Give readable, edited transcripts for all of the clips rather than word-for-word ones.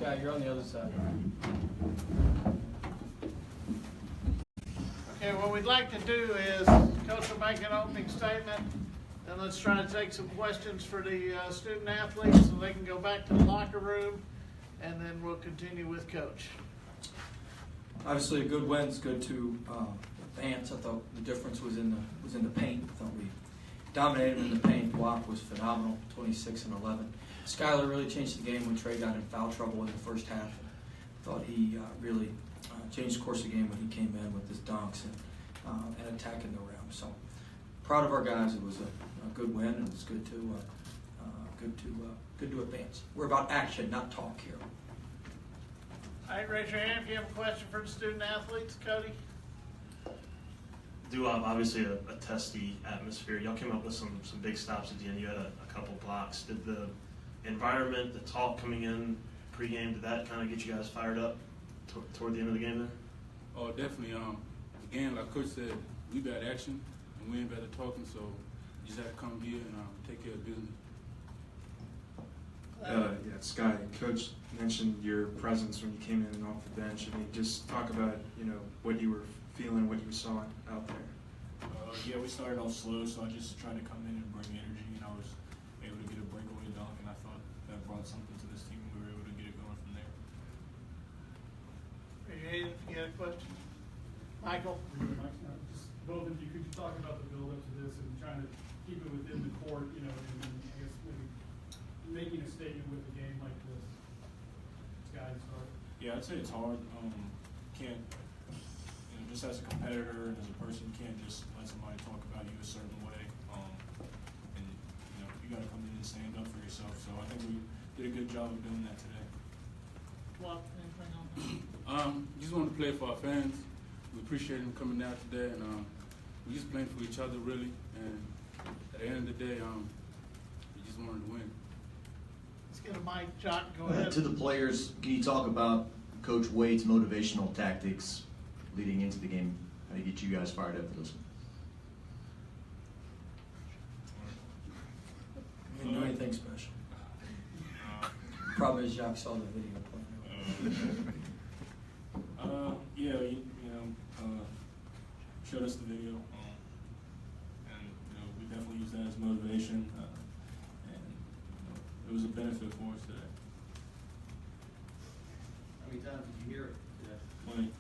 Scott, you're on the other side. Okay, what we'd like to do is, Coach will make an opening statement, and let's try to take some questions for the student athletes so they can go back to the locker room, and then we'll continue with Coach. Obviously, a good win. It's good to advance. I thought the difference was in the paint. I thought we dominated in the paint. Block was phenomenal, 26 and 11. Skyler really changed the game when Trey got in foul trouble in the first half. I thought he really changed the course of the game when he came in with his dunks and attacking the rim. So proud of our guys. It was a good win, and it's good to advance. We're about action, not talk here. All right, raise your hand if you have a question for the student athletes. Cody? Obviously a testy atmosphere. Y'all came up with some big stops at the end. You had a couple blocks. Did the environment, the talk coming in pregame, did that kind of get you guys fired up toward the end of the game there? Oh, definitely. Again, like Coach said, we bad action and we ain't bad at talking, so you just have to come here and take care of business. Yeah, Sky, Coach mentioned your presence when you came in and off the bench. I mean, just talk about, what you were feeling, what you saw out there. Yeah, we started off slow, so I just tried to come in and bring energy, and I was able to get a breakaway dunk, and I thought that brought something to this team, and we were able to get it going from there. Raise your hand if you got a question. Michael? Just both of you, could you talk about the build-up to this and trying to keep it within the court, and I guess maybe making a statement with a game like this? Guys, start. Yeah, I'd say it's hard. Can't, just as a competitor and as a person, you can't just let somebody talk about you a certain way. And you got to come in and stand up for yourself. So I think we did a good job of doing that today. Well, anything on that? Just wanted to play for our fans. We appreciate them coming out today, and we just playing for each other really. And at the end of the day, we just wanted to win. Let's get a mic. Jock, go ahead. To the players, can you talk about Coach Wade's motivational tactics leading into the game? How to get you guys fired up for this one? We didn't do anything special. Problem is, Jacques saw the video playing. Yeah, showed us the video, and we definitely used that as motivation, and it was a benefit for us today. How many times did you hear it today? 20.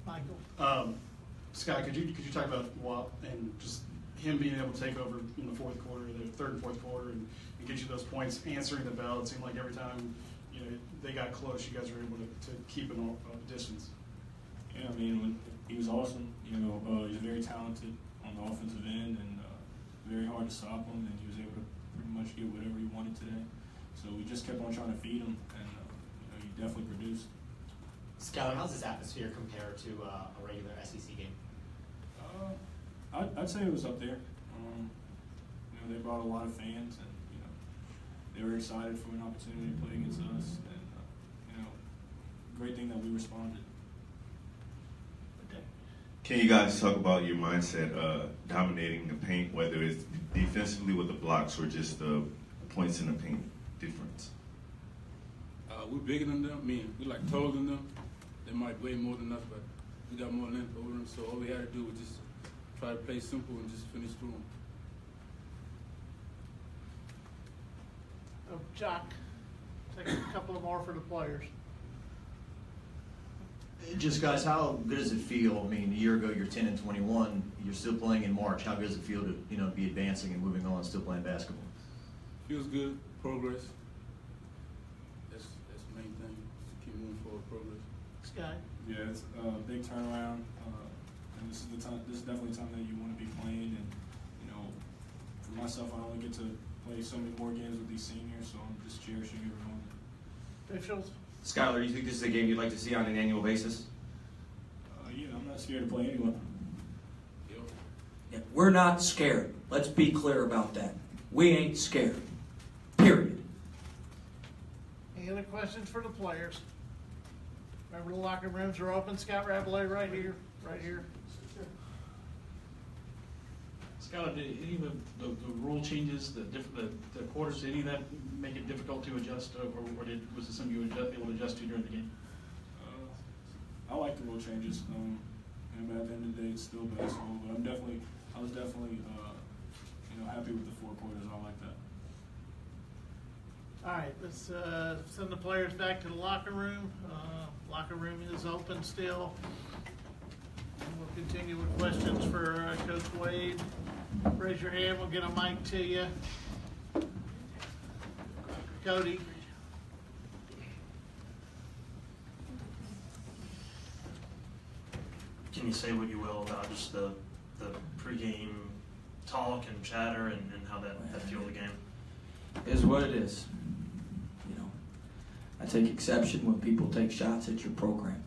Michael? Scott, could you talk about Wap and just him being able to take over in the fourth quarter, the third and fourth quarter, and get you those points, answering the bell? It seemed like every time they got close, you guys were able to keep it a distance. Yeah, I mean, he was awesome. He's very talented on the offensive end, and very hard to stop him, and he was able to pretty much get whatever he wanted today. So we just kept on trying to feed him, and he definitely produced. Skyler, how's this atmosphere compare to a regular SEC game? I'd say it was up there. They brought a lot of fans, and they were excited for an opportunity to play against us, and great thing that we responded. Can you guys talk about your mindset dominating the paint, whether it's defensively with the blocks or just the points in the paint difference? We're bigger than them. We're like taller than them. They might weigh more than us, but we got more length over them. So all we had to do was just try to play simple and just finish through them. Jock, take a couple of more for the players. Just guys, how good does it feel? A year ago you're 10 and 21. You're still playing in March. How good does it feel to be advancing and moving on, still playing basketball? Feels good. Progress. That's the main thing. Just keep moving forward. Progress. Sky. Yeah, it's a big turnaround, and this is the time. This is definitely the time that you want to be playing. And for myself, I only get to play so many more games with these seniors, so I'm just cherishing every moment. Officials. Skyler, do you think this is a game you'd like to see on an annual basis? Yeah, I'm not scared to play anyone. Yeah, we're not scared. Let's be clear about that. We ain't scared. Period. Any other questions for the players? Remember, the locker rooms are open. Scott Rabelais right here. Right here. Skylar, did any of the rule changes, the quarters, did any of that make it difficult to adjust, or was it something you were able to adjust to during the game? I like the rule changes. And at the end of the day, it's still basketball, but I was definitely happy with the 4 quarters. I like that. All right, let's send the players back to the locker room. Locker room is open still. And we'll continue with questions for Coach Wade. Raise your hand, we'll get a mic to you. Cody. Can you say what you will about just the pregame talk and chatter and how that fueled the game? It is what it is. You know, I take exception when people take shots at your program.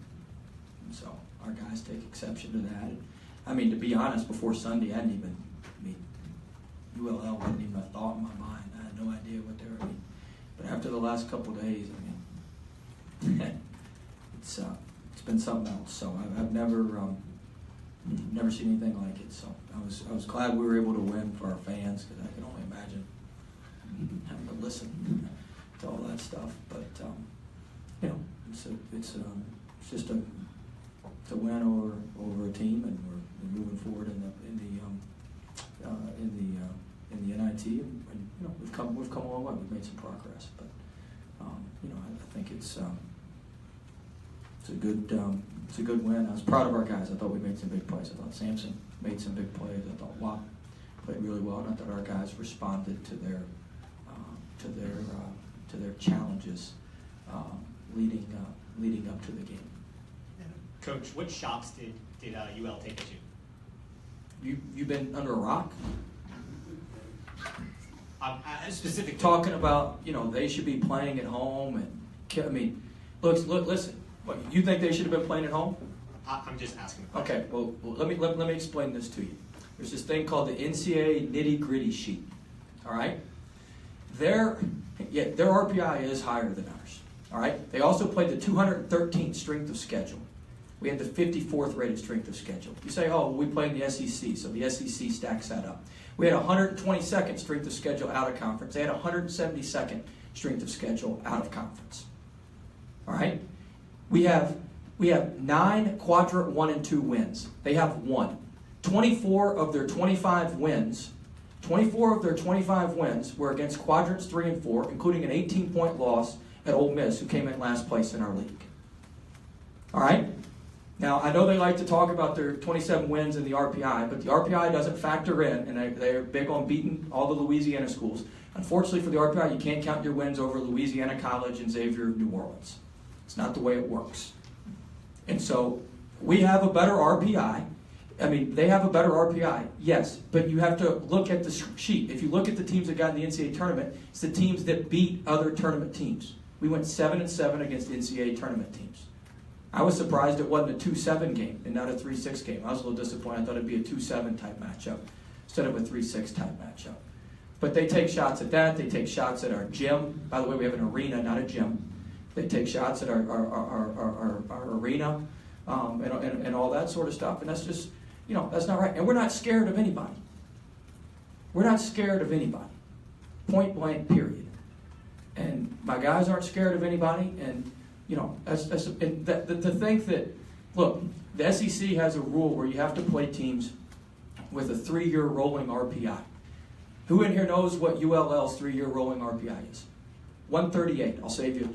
And so our guys take exception to that. And, I mean, to be honest, before Sunday, ULL wasn't even a thought in my mind. I had no idea what they were. But after the last couple of days, it's been something else. So I've never seen anything like it. So I was glad we were able to win for our fans, because I can only imagine having to listen to all that stuff. But it's just a win over a team, and we're moving forward in the NIT, and we've come a long way. We've made some progress, but I think it's a good win. I was proud of our guys. I thought we made some big plays. I thought Sampson made some big plays. I thought Watt played really well, and I thought our guys responded to their challenges leading up to the game. Coach, what shots did UL take at you? You've been under a rock? Specifically talking about, they should be playing at home, and look, listen. What, you think they should have been playing at home? I'm just asking. Okay, well let me explain this to you. There's this thing called the NCAA nitty-gritty sheet. All right, their RPI is higher than ours. All right, they also played the 213th strength of schedule. We had the 54th rated strength of schedule. You say, oh, we play in the SEC, so the SEC stacks that up. We had 122nd strength of schedule out of conference. They had 172nd strength of schedule out of conference. All right? We have 9 quadrant 1 and 2 wins. They have 1. 24 of their 25 wins were against quadrants 3 and 4, including an 18-point loss at Ole Miss, who came in last place in our league. All right? Now, I know they like to talk about their 27 wins in the RPI, but the RPI doesn't factor in, and they're big on beating all the Louisiana schools. Unfortunately for the RPI, you can't count your wins over Louisiana College and Xavier of New Orleans. It's not the way it works. And so we have a better RPI. They have a better RPI, yes, but you have to look at the sheet. If you look at the teams that got in the NCAA tournament, it's the teams that beat other tournament teams. We went 7-7 against NCAA tournament teams. I was surprised it wasn't a 2-7 game and not a 3-6 game. I was a little disappointed. I thought it'd be a 2-7 type matchup instead of a 3-6 type matchup. But they take shots at that. They take shots at our gym. By the way, we have an arena, not a gym. They take shots at our arena and all that sort of stuff. And that's just, that's not right. And we're not scared of anybody. We're not scared of anybody. Point blank, period. And my guys aren't scared of anybody. And to think that, look, the SEC has a rule where you have to play teams with a 3-year rolling RPI. Who in here knows what ULL's 3-year rolling RPI is? 138. I'll save you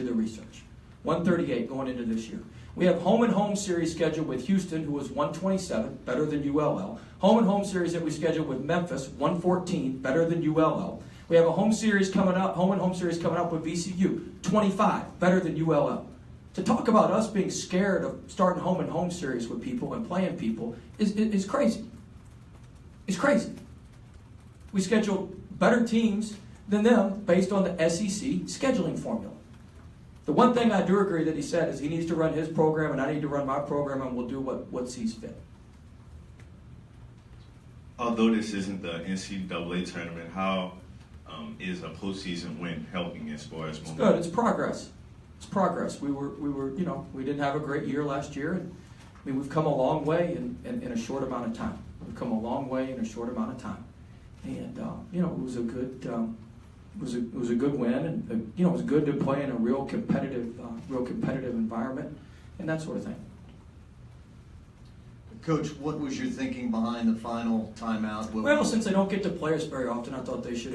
the research. 138 going into this year. We have home and home series scheduled with Houston, who was 127, better than ULL. Home and home series that we scheduled with Memphis, 114, better than ULL. We have a home and home series coming up with VCU, 25, better than ULL. To talk about us being scared of starting home and home series with people and playing people is crazy. It's crazy. We schedule better teams than them based on the SEC scheduling formula. The one thing I do agree that he said is he needs to run his program and I need to run my program, and we'll do what sees fit. Although this isn't the NCAA tournament, how is a postseason win helping as far as momentum? Good. It's progress. It's progress. We didn't have a great year last year, and we've come a long way in a short amount of time. We've come a long way in a short amount of time, and you know, it was a good win, and you know, it was good to play in a real competitive environment, and that sort of thing. Coach, what was your thinking behind the final timeout? Well, since they don't get to play us very often, I thought they should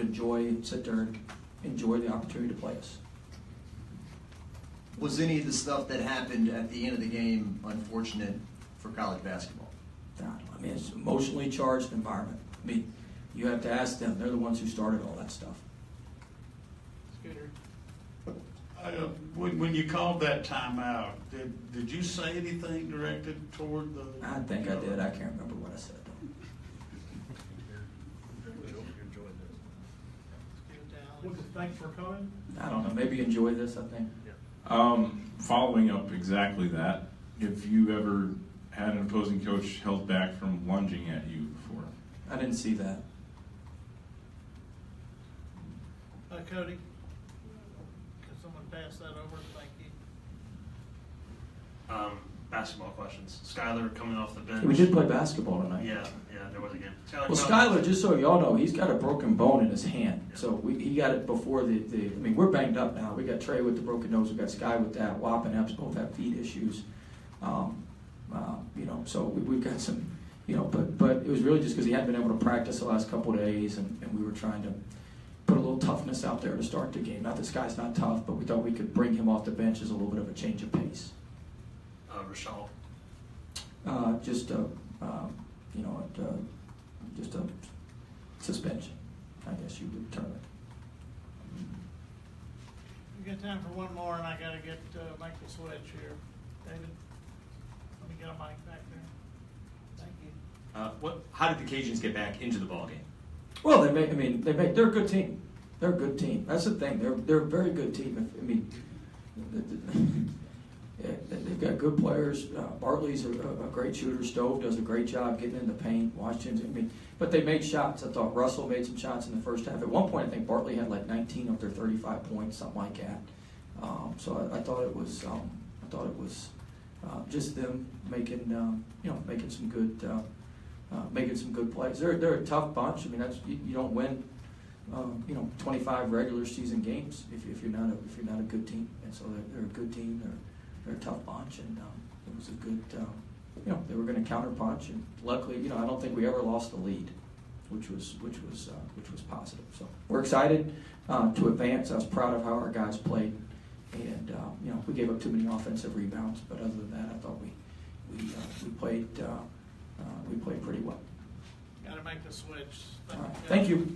sit there and enjoy the opportunity to play us. Was any of the stuff that happened at the end of the game unfortunate for college basketball? I mean, it's an emotionally charged environment. I mean, you have to ask them. They're the ones who started all that stuff. Scooter. When you called that timeout, did you say anything directed toward the? I think I did. I can't remember what I said. Thanks for coming. I don't know. Maybe enjoy this, I think. Following up exactly that, if you ever had an opposing coach held back from lunging at you before? I didn't see that. Cody, can someone pass that over? Thank you. Basketball questions. Skyler coming off the bench. We did play basketball tonight. Yeah, there was a game. Well, Skyler, just so y'all know, he's got a broken bone in his hand. So he got it before I mean, we're banged up now. We got Trey with the broken nose. We got Sky with that. Wap and Epps both have feet issues. You know, so we've got some, you know, but it was really just because he hadn't been able to practice the last couple of days, and we were trying to put a little toughness out there to start the game. Not that Sky's not tough, but we thought we could bring him off the bench as a little bit of a change of pace. Rashal. Just a suspension, I guess you would term it. We got time for one more, and I got to make the switch here. David, let me get a mic back there. Thank you. How did the Cajuns get back into the ballgame? Well, they're a good team. They're a good team. That's the thing. They're a very good team. I mean, they've got good players. Bartley's a great shooter. Stove does a great job getting in the paint. Washington's, but they made shots. I thought Russell made some shots in the first half. At one point, I think Bartley had like 19 of their 35 points, something like that. So I thought it was just them making some good plays. They're a tough bunch. I mean, you don't win 25 regular season games if you're not a good team. And so they're a good team. They're a tough bunch, and it was a good. They were going to counterpunch, and luckily, I don't think we ever lost the lead, which was positive. So we're excited to advance. I was proud of how our guys played, and we gave up too many offensive rebounds, but other than that, I thought we played pretty well. Got to make the switch. All right. Thank you.